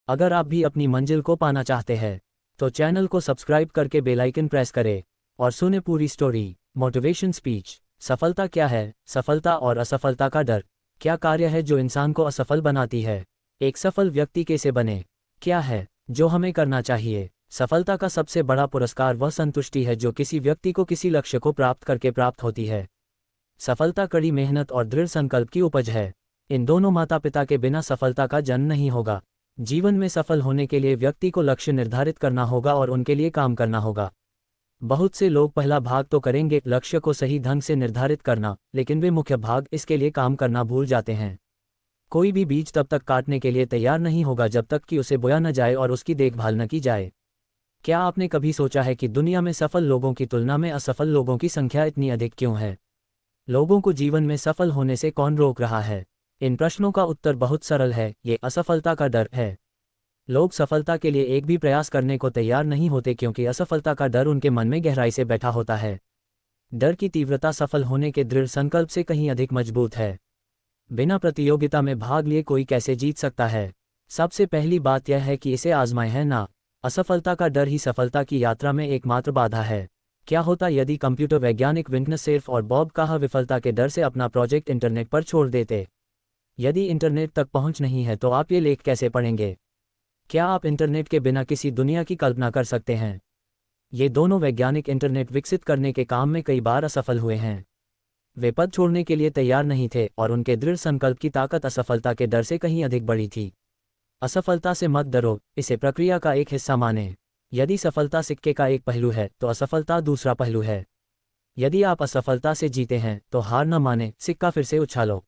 अगर आप भी अपनी मंजिल को पाना चाहते हैं तो चैनल को सब्सक्राइब करके बेल आइकन प्रेस करें और सुने पूरी स्टोरी। Motivation speech. सफलता क्या है? सफलता और असफलता का डर। क्या कार्य है जो इंसान को असफल बनाती है? एक सफल व्यक्ति कैसे बने? क्या है जो हमें करना चाहिए? सफलता का सबसे बड़ा पुरस्कार वह संतुष्टि है जो किसी व्यक्ति को किसी लक्ष्य को प्राप्त करके प्राप्त होती है। सफलता कड़ी मेहनत और दृढ़ संकल्प की उपज है। इन दोनों माता पिता के बिना सफलता का जन्म नहीं होगा। जीवन में सफल होने के लिए व्यक्ति को लक्ष्य निर्धारित करना होगा और उनके लिए काम करना होगा। बहुत से लोग पहला भाग तो करेंगे, लक्ष्य को सही ढंग से निर्धारित करना, लेकिन वे मुख्य भाग इसके लिए काम करना भूल जाते हैं। कोई भी बीज तब तक काटने के लिए तैयार नहीं होगा जब तक कि उसे बोया न जाए और उसकी देखभाल न की जाए। क्या आपने कभी सोचा है कि दुनिया में सफल लोगों की तुलना में असफल लोगों की संख्या इतनी अधिक क्यों है? लोगों को जीवन में सफल होने से कौन रोक रहा है? इन प्रश्नों का उत्तर बहुत सरल है, ये असफलता का डर है। लोग सफलता के लिए एक भी प्रयास करने को तैयार नहीं होते क्योंकि असफलता का डर उनके मन में गहराई से बैठा होता है। डर की तीव्रता सफल होने के दृढ़ संकल्प से कहीं अधिक मजबूत है। बिना प्रतियोगिता में भाग लिए कोई कैसे जीत सकता है? सबसे पहली बात यह है कि इसे आजमाएं है ना। असफलता का डर ही सफलता की यात्रा में एकमात्र बाधा है। क्या होता यदि कंप्यूटर वैज्ञानिक विंटन सेर्फ और बॉब काह विफलता के डर से अपना प्रोजेक्ट इंटरनेट पर छोड़ देते? यदि इंटरनेट तक पहुंच नहीं है तो आप ये लेख कैसे पढ़ेंगे? क्या आप इंटरनेट के बिना किसी दुनिया की कल्पना कर सकते हैं? ये दोनों वैज्ञानिक इंटरनेट विकसित करने के काम में कई बार असफल हुए हैं। वे पद छोड़ने के लिए तैयार नहीं थे और उनके दृढ़ संकल्प की ताकत असफलता के डर से कहीं अधिक बड़ी थी। असफलता से मत डरो, इसे प्रक्रिया का एक हिस्सा माने। यदि सफलता सिक्के का एक पहलू है तो असफलता दूसरा पहलू है। यदि आप असफलता से जीते हैं तो हार न माने, सिक्का फिर से उछालो।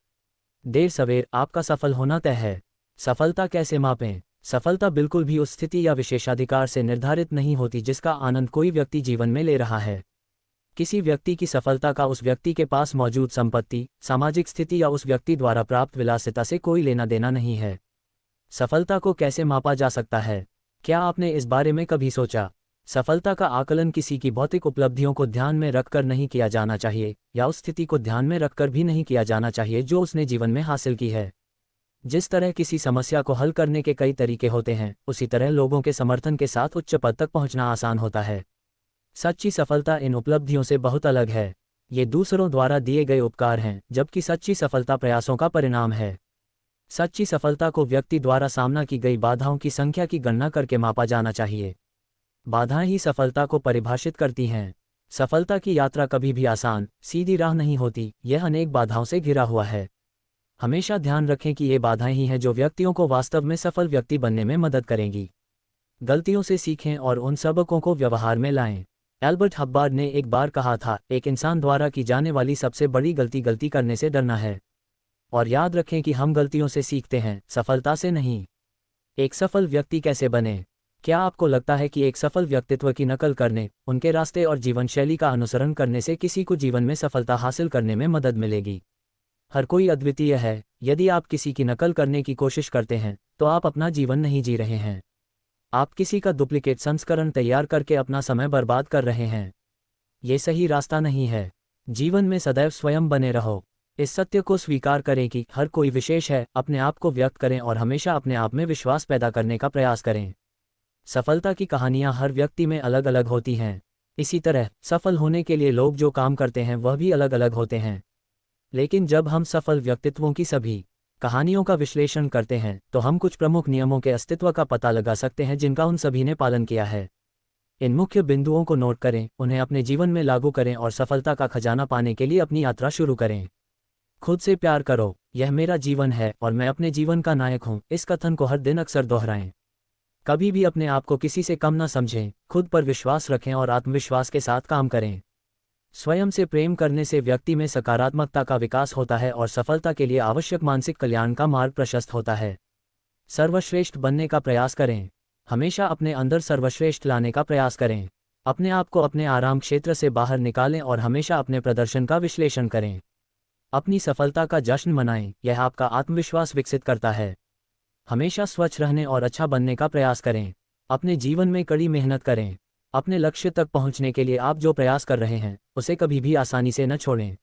देर सवेर आपका सफल होना तय है। सफलता कैसे मापें? सफलता बिल्कुल भी उस स्थिति या विशेषाधिकार से निर्धारित नहीं होती जिसका आनंद कोई व्यक्ति जीवन में ले रहा है। किसी व्यक्ति की सफलता का उस व्यक्ति के पास मौजूद संपत्ति, सामाजिक स्थिति या उस व्यक्ति द्वारा प्राप्त विलासिता से कोई लेना देना नहीं है। सफलता को कैसे मापा जा सकता है? क्या आपने इस बारे में कभी सोचा? सफलता का आकलन किसी की भौतिक उपलब्धियों को ध्यान में रखकर नहीं किया जाना चाहिए या उस स्थिति को ध्यान में रखकर भी नहीं किया जाना चाहिए जो उसने जीवन में हासिल की है। जिस तरह किसी समस्या को हल करने के कई तरीके होते हैं, उसी तरह लोगों के समर्थन के साथ उच्च पद तक पहुंचना आसान होता है। सच्ची सफलता इन उपलब्धियों से बहुत अलग है। ये दूसरों द्वारा दिए गए उपकार हैं, जबकि सच्ची सफलता प्रयासों का परिणाम है। सच्ची सफलता को व्यक्ति द्वारा सामना की गई बाधाओं की संख्या की गणना करके मापा जाना चाहिए। बाधाएं ही सफलता को परिभाषित करती हैं। सफलता की यात्रा कभी भी आसान, सीधी राह नहीं होती, यह अनेक बाधाओं से घिरा हुआ है। हमेशा ध्यान रखें कि ये बाधाएं ही हैं जो व्यक्तियों को वास्तव में सफल व्यक्ति बनने में मदद करेंगी। गलतियों से सीखें और उन सबकों को व्यवहार में लाएं। एल्बर्ट हब्बार्ड ने एक बार कहा था, एक इंसान द्वारा की जाने वाली सबसे बड़ी गलती करने से डरना है। और याद रखें कि हम गलतियों से सीखते हैं, सफलता से नहीं। एक सफल व्यक्ति कैसे बने? क्या आपको लगता है कि एक सफल व्यक्तित्व की नकल करने, उनके रास्ते और जीवन शैली का अनुसरण करने से किसी को जीवन में सफलता हासिल करने में मदद मिलेगी? हर कोई अद्वितीय है। यदि आप किसी की नकल करने की कोशिश करते हैं तो आप अपना जीवन नहीं जी रहे हैं। आप किसी का डुप्लीकेट संस्करण तैयार करके अपना समय बर्बाद कर रहे हैं। ये सही रास्ता नहीं है। जीवन में सदैव स्वयं बने रहो। इस सत्य को स्वीकार करें कि हर कोई विशेष है, अपने आप को व्यक्त करें और हमेशा अपने आप में विश्वास पैदा करने का प्रयास करें। सफलता की कहानियां हर व्यक्ति में अलग अलग होती हैं। इसी तरह सफल होने के लिए लोग जो काम करते हैं वह भी अलग अलग होते हैं। लेकिन जब हम सफल व्यक्तित्वों की सभी कहानियों का विश्लेषण करते हैं तो हम कुछ प्रमुख नियमों के अस्तित्व का पता लगा सकते हैं जिनका उन सभी ने पालन किया है। इन मुख्य बिंदुओं को नोट करें, उन्हें अपने जीवन में लागू करें और सफलता का खजाना पाने के लिए अपनी यात्रा शुरू करें। खुद से प्यार करो। यह मेरा जीवन है और मैं अपने जीवन का नायक हूं, इस कथन को हर दिन अक्सर दोहराएं। कभी भी अपने आप को किसी से कम न समझें, खुद पर विश्वास रखें और आत्मविश्वास के साथ काम करें। स्वयं से प्रेम करने से व्यक्ति में सकारात्मकता का विकास होता है और सफलता के लिए आवश्यक मानसिक कल्याण का मार्ग प्रशस्त होता है। सर्वश्रेष्ठ बनने का प्रयास करें। हमेशा अपने अंदर सर्वश्रेष्ठ लाने का प्रयास करें। अपने आप को अपने आराम क्षेत्र से बाहर निकालें और हमेशा अपने प्रदर्शन का विश्लेषण करें। अपनी सफलता का जश्न मनाएं, यह आपका आत्मविश्वास विकसित करता है। हमेशा स्वच्छ रहने और अच्छा बनने का प्रयास करें। अपने जीवन में कड़ी मेहनत करें। अपने लक्ष्य तक पहुंचने के लिए आप जो प्रयास कर रहे हैं उसे कभी भी आसानी से न छोड़ें।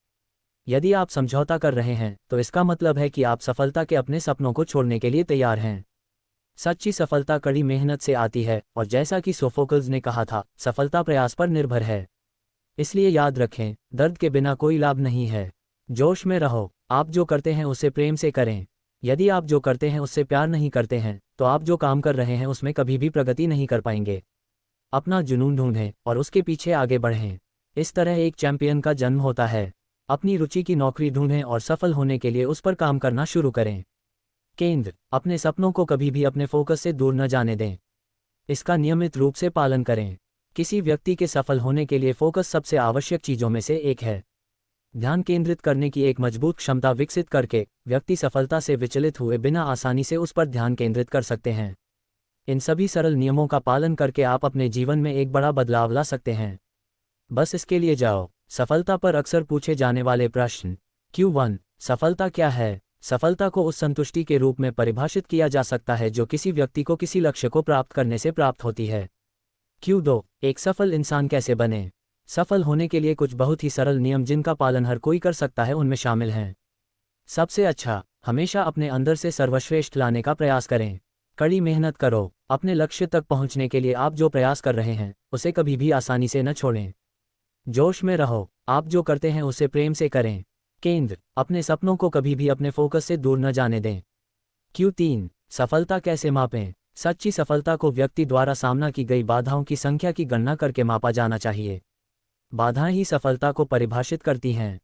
यदि आप समझौता कर रहे हैं तो इसका मतलब है कि आप सफलता के अपने सपनों को छोड़ने के लिए तैयार हैं। सच्ची सफलता कड़ी मेहनत से आती है, और जैसा कि सोफोक्ल्स ने कहा था, सफलता प्रयास पर निर्भर है। इसलिए याद रखें, दर्द के बिना कोई लाभ नहीं है। जोश में रहो, आप जो करते हैं उसे प्रेम से करें। यदि आप जो करते हैं उससे प्यार नहीं करते हैं, तो आप जो काम कर रहे हैं उसमें कभी भी प्रगति नहीं कर पाएंगे। अपना जुनून ढूंढें और उसके पीछे आगे बढ़ें। इस तरह एक चैंपियन का जन्म होता है। अपनी रुचि की नौकरी ढूंढें और सफल होने के लिए उस पर काम करना शुरू करें। केंद्र, अपने सपनों को कभी भी अपने फोकस से दूर न जाने दें। इसका नियमित रूप से पालन करें। किसी व्यक्ति के सफल होने के लिए फोकस सबसे आवश्यक चीजों में से एक है। ध्यान केंद्रित करने की एक मजबूत क्षमता विकसित करके व्यक्ति सफलता से विचलित हुए बिना आसानी से उस पर ध्यान केंद्रित कर सकते हैं। इन सभी सरल नियमों का पालन करके आप अपने जीवन में एक बड़ा बदलाव ला सकते हैं। बस इसके लिए जाओ। सफलता पर अक्सर पूछे जाने वाले प्रश्न। Q1, सफलता क्या है? सफलता को उस संतुष्टि के रूप में परिभाषित किया जा सकता है जो किसी व्यक्ति को किसी लक्ष्य को प्राप्त करने से प्राप्त होती है। Q2, एक सफल इंसान कैसे बने? सफल होने के लिए कुछ बहुत ही सरल नियम जिनका पालन हर कोई कर सकता है उनमें शामिल हैं। सबसे अच्छा, हमेशा अपने अंदर से सर्वश्रेष्ठ लाने का प्रयास करें। कड़ी मेहनत करो। अपने लक्ष्य तक पहुंचने के लिए आप जो प्रयास कर रहे हैं उसे कभी भी आसानी से न छोड़ें। जोश में रहो। आप जो करते हैं उसे प्रेम से करें। केंद्र, अपने सपनों को कभी भी अपने फोकस से दूर न जाने दें। Q3, सफलता कैसे मापें? सच्ची सफलता को व्यक्ति द्वारा सामना की गई बाधाओं की संख्या की गणना करके मापा जाना चाहिए। बाधाएं ही सफलता को परिभाषित करती हैं।